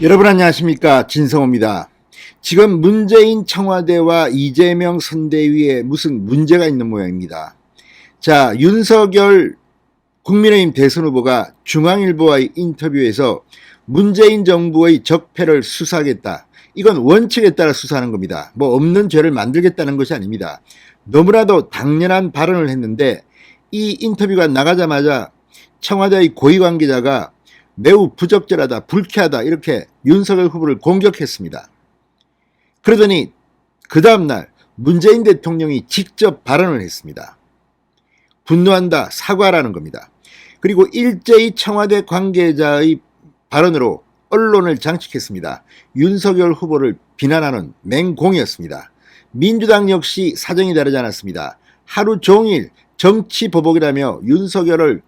여러분 안녕하십니까, 진성호입니다. 지금 문재인 청와대와 이재명 선대위에 무슨 문제가 있는 모양입니다. 자, 윤석열 국민의힘 대선 후보가 중앙일보와의 인터뷰에서 문재인 정부의 적폐를 수사하겠다. 이건 원칙에 따라 수사하는 겁니다. 뭐 없는 죄를 만들겠다는 것이 아닙니다. 너무나도 당연한 발언을 했는데 이 인터뷰가 나가자마자 청와대의 고위 관계자가 매우 부적절하다, 불쾌하다 이렇게 윤석열 후보를 공격했습니다. 그러더니 그 다음날 문재인 대통령이 직접 발언을 했습니다. 분노한다, 사과라는 겁니다. 그리고 일제히 청와대 관계자의 발언으로 언론을 장식했습니다. 윤석열 후보를 비난하는 맹공이었습니다. 민주당 역시 사정이 다르지 않았습니다. 하루 종일 정치 보복이라며 윤석열을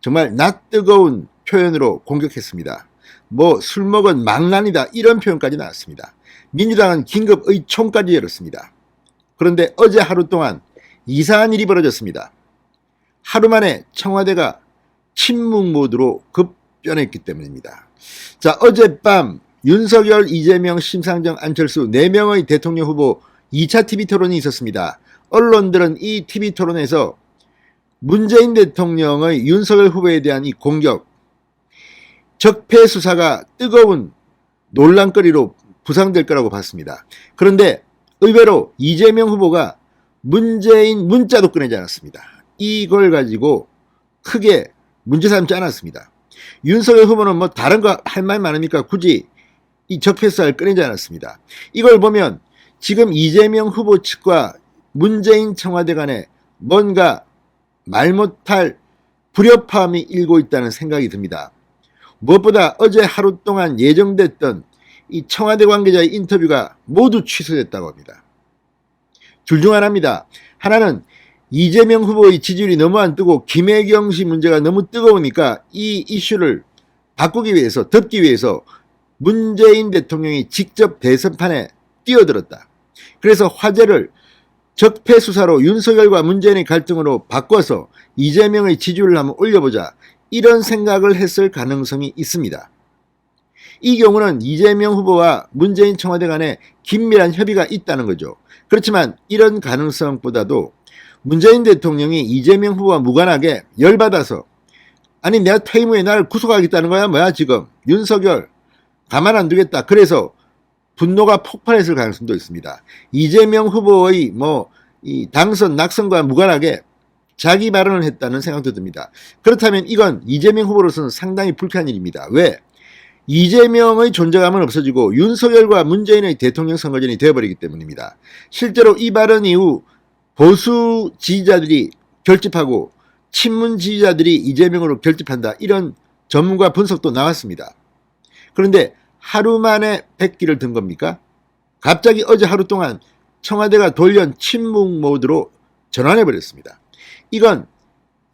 정말 낯뜨거운 표현으로 공격했습니다. 뭐 술 먹은 망난이다 이런 표현까지 나왔습니다. 민주당은 긴급 의총까지 열었습니다. 그런데 어제 하루 동안 이상한 일이 벌어졌습니다. 하루 만에 청와대가 침묵 모드로 급변했기 때문입니다. 자, 어젯밤 윤석열, 이재명, 심상정, 안철수 4명의 대통령 후보 2차 TV 토론이 있었습니다. 언론들은 이 TV 토론에서 문재인 대통령의 윤석열 후보에 대한 이 공격, 적폐 수사가 뜨거운 논란거리로 부상될 거라고 봤습니다. 그런데 의외로 이재명 후보가 문재인 문자도 꺼내지 않았습니다. 이걸 가지고 크게 문제 삼지 않았습니다. 윤석열 후보는 뭐 다른 거 할 말 많으니까 굳이 이 적폐 수사를 꺼내지 않았습니다. 이걸 보면 지금 이재명 후보 측과 문재인 청와대 간에 뭔가 말 못할 불협화음이 일고 있다는 생각이 듭니다. 무엇보다 어제 하루 동안 예정됐던 이 청와대 관계자의 인터뷰가 모두 취소됐다고 합니다. 둘 중 하나입니다. 하나는 이재명 후보의 지지율이 너무 안 뜨고 김혜경 씨 문제가 너무 뜨거우니까 이 이슈를 바꾸기 위해서, 덮기 위해서 문재인 대통령이 직접 대선판에 뛰어들었다. 그래서 화제를 적폐 수사로 윤석열과 문재인의 갈등으로 바꿔서 이재명의 지지율을 한번 올려보자, 이런 생각을 했을 가능성이 있습니다. 이 경우는 이재명 후보와 문재인 청와대 간에 긴밀한 협의가 있다는 거죠. 그렇지만 이런 가능성보다도 문재인 대통령이 이재명 후보와 무관하게 열받아서, 아니 내가 퇴임 후에 나를 구속하겠다는 거야 뭐야 지금 윤석열 가만 안 두겠다, 그래서 분노가 폭발했을 가능성도 있습니다. 이재명 후보의 이 당선 낙선과 무관하게 자기 발언을 했다는 생각도 듭니다. 그렇다면 이건 이재명 후보로서는 상당히 불쾌한 일입니다. 왜? 이재명의 존재감은 없어지고 윤석열과 문재인의 대통령 선거전이 되어버리기 때문입니다. 실제로 이 발언 이후 보수 지지자들이 결집하고 친문 지지자들이 이재명으로 결집한다, 이런 전문가 분석도 나왔습니다. 그런데 하루 만에 백기를 든 겁니까? 갑자기 어제 하루 동안 청와대가 돌연 침묵 모드로 전환해버렸습니다. 이건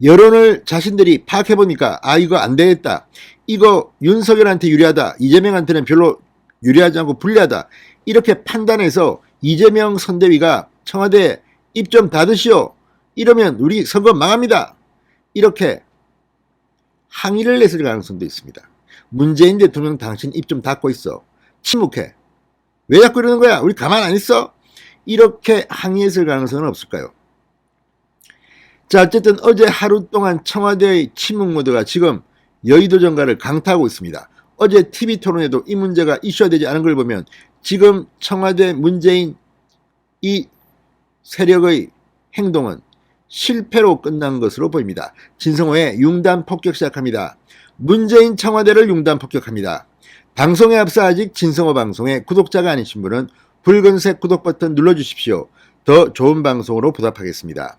여론을 자신들이 파악해보니까 이거 안 되겠다, 이거 윤석열한테 유리하다, 이재명한테는 별로 유리하지 않고 불리하다, 이렇게 판단해서 이재명 선대위가 청와대에 입 좀 닫으시오, 이러면 우리 선거 망합니다, 이렇게 항의를 했을 가능성도 있습니다. 문재인 대통령 당신 입 좀 닫고 있어, 침묵해, 왜 자꾸 이러는 거야, 우리 가만 안 있어, 이렇게 항의했을 가능성은 없을까요? 자, 어쨌든 어제 하루 동안 청와대의 침묵 모드가 지금 여의도 정가를 강타하고 있습니다. 어제 TV 토론에도 이 문제가 이슈화되지 않은 걸 보면 지금 청와대 문재인 이 세력의 행동은 실패로 끝난 것으로 보입니다. 진성호의 융단 폭격 시작합니다. 문재인 청와대를 융단 폭격합니다. 방송에 앞서 아직 진성호 방송의 구독자가 아니신 분은 붉은색 구독 버튼 눌러주십시오. 더 좋은 방송으로 보답하겠습니다.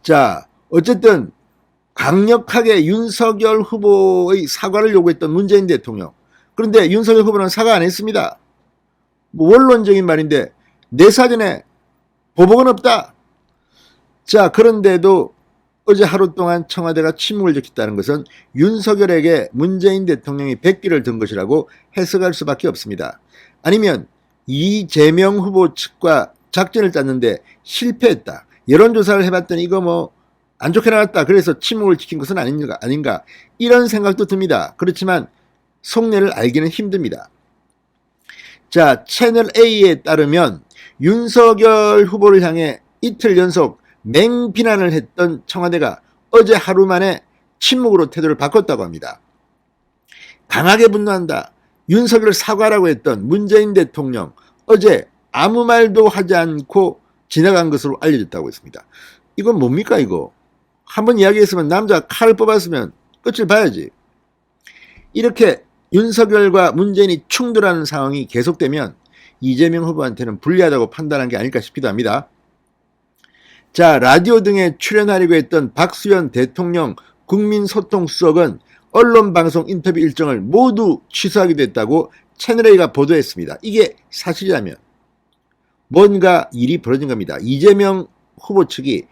자, 어쨌든 강력하게 윤석열 후보의 사과를 요구했던 문재인 대통령, 그런데 윤석열 후보는 사과 안 했습니다. 원론적인 말인데 내 사전에 보복은 없다. 자, 그런데도 어제 하루 동안 청와대가 침묵을 지켰다는 것은 윤석열에게 문재인 대통령이 백기를 든 것이라고 해석할 수밖에 없습니다. 아니면 이재명 후보 측과 작전을 짰는데 실패했다, 여론조사를 해봤더니 이거 안 좋게 나왔다, 그래서 침묵을 지킨 것은 아닌가, 이런 생각도 듭니다. 그렇지만 속내를 알기는 힘듭니다. 자, 채널A에 따르면 윤석열 후보를 향해 이틀 연속 맹비난을 했던 청와대가 어제 하루 만에 침묵으로 태도를 바꿨다고 합니다. 강하게 분노한다. 윤석열을 사과하라고 했던 문재인 대통령 어제 아무 말도 하지 않고 지나간 것으로 알려졌다고 했습니다. 이건 뭡니까 이거? 한번 이야기했으면 남자가 칼을 뽑았으면 끝을 봐야지. 이렇게 윤석열과 문재인이 충돌하는 상황이 계속되면 이재명 후보한테는 불리하다고 판단한 게 아닐까 싶기도 합니다. 자, 라디오 등에 출연하려고 했던 박수현 대통령 국민소통수석은 언론방송 인터뷰 일정을 모두 취소하기도 했다고 채널A가 보도했습니다. 이게 사실이라면 뭔가 일이 벌어진 겁니다. 이재명 후보 측이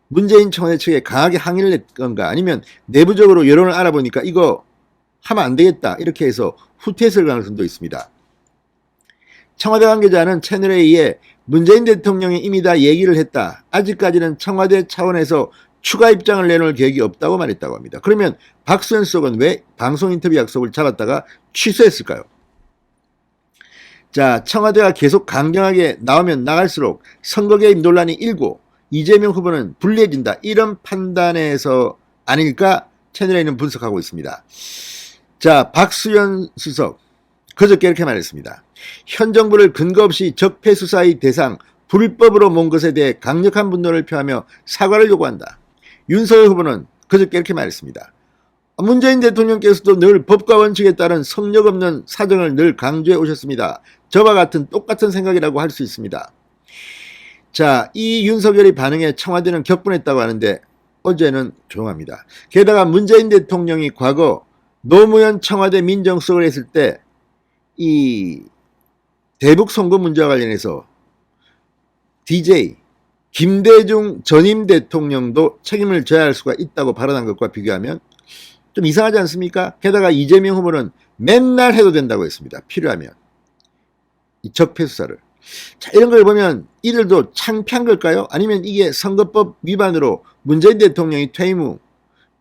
문재인 청와대 측에 강하게 항의를 냈 건가, 아니면 내부적으로 여론을 알아보니까 이거 하면 안 되겠다 이렇게 해서 후퇴했을 가능성도 있습니다. 청와대 관계자는 채널A에 문재인 대통령이 이미 다 얘기를 했다. 아직까지는 청와대 차원에서 추가 입장을 내놓을 계획이 없다고 말했다고 합니다. 그러면 박수현 수석은 왜 방송 인터뷰 약속을 잡았다가 취소했을까요? 자, 청와대가 계속 강경하게 나오면 나갈수록 선거 개입 논란이 일고 이재명 후보는 불리해진다, 이런 판단에서 아닐까 채널A는 분석하고 있습니다. 자, 박수현 수석 그저께 이렇게 말했습니다. 현 정부를 근거 없이 적폐 수사의 대상, 불법으로 모은 것에 대해 강력한 분노를 표하며 사과를 요구한다. 윤석열 후보는 그저께 이렇게 말했습니다. 문재인 대통령께서도 늘 법과 원칙에 따른 성역 없는 사정을 늘 강조해 오셨습니다. 저와 같은 똑같은 생각이라고 할 수 있습니다. 자, 이 윤석열의 반응에 청와대는 격분했다고 하는데 어제는 조용합니다. 게다가 문재인 대통령이 과거 노무현 청와대 민정수석을 했을 때 이 대북 송금 문제와 관련해서 DJ 김대중 전임 대통령도 책임을 져야 할 수가 있다고 발언한 것과 비교하면 좀 이상하지 않습니까? 게다가 이재명 후보는 맨날 해도 된다고 했습니다. 필요하면 이 적폐 수사를. 자, 이런 걸 보면 이들도 창피한 걸까요? 아니면 이게 선거법 위반으로 문재인 대통령이 퇴임 후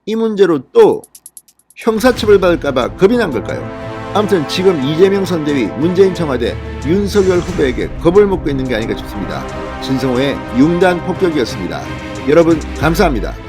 이 문제로 또 형사처벌 받을까봐 겁이 난 걸까요? 아무튼 지금 이재명 선대위, 문재인 청와대, 윤석열 후보에게 겁을 먹고 있는 게 아닌가 싶습니다. 진성호의 융단 폭격이었습니다. 여러분 감사합니다.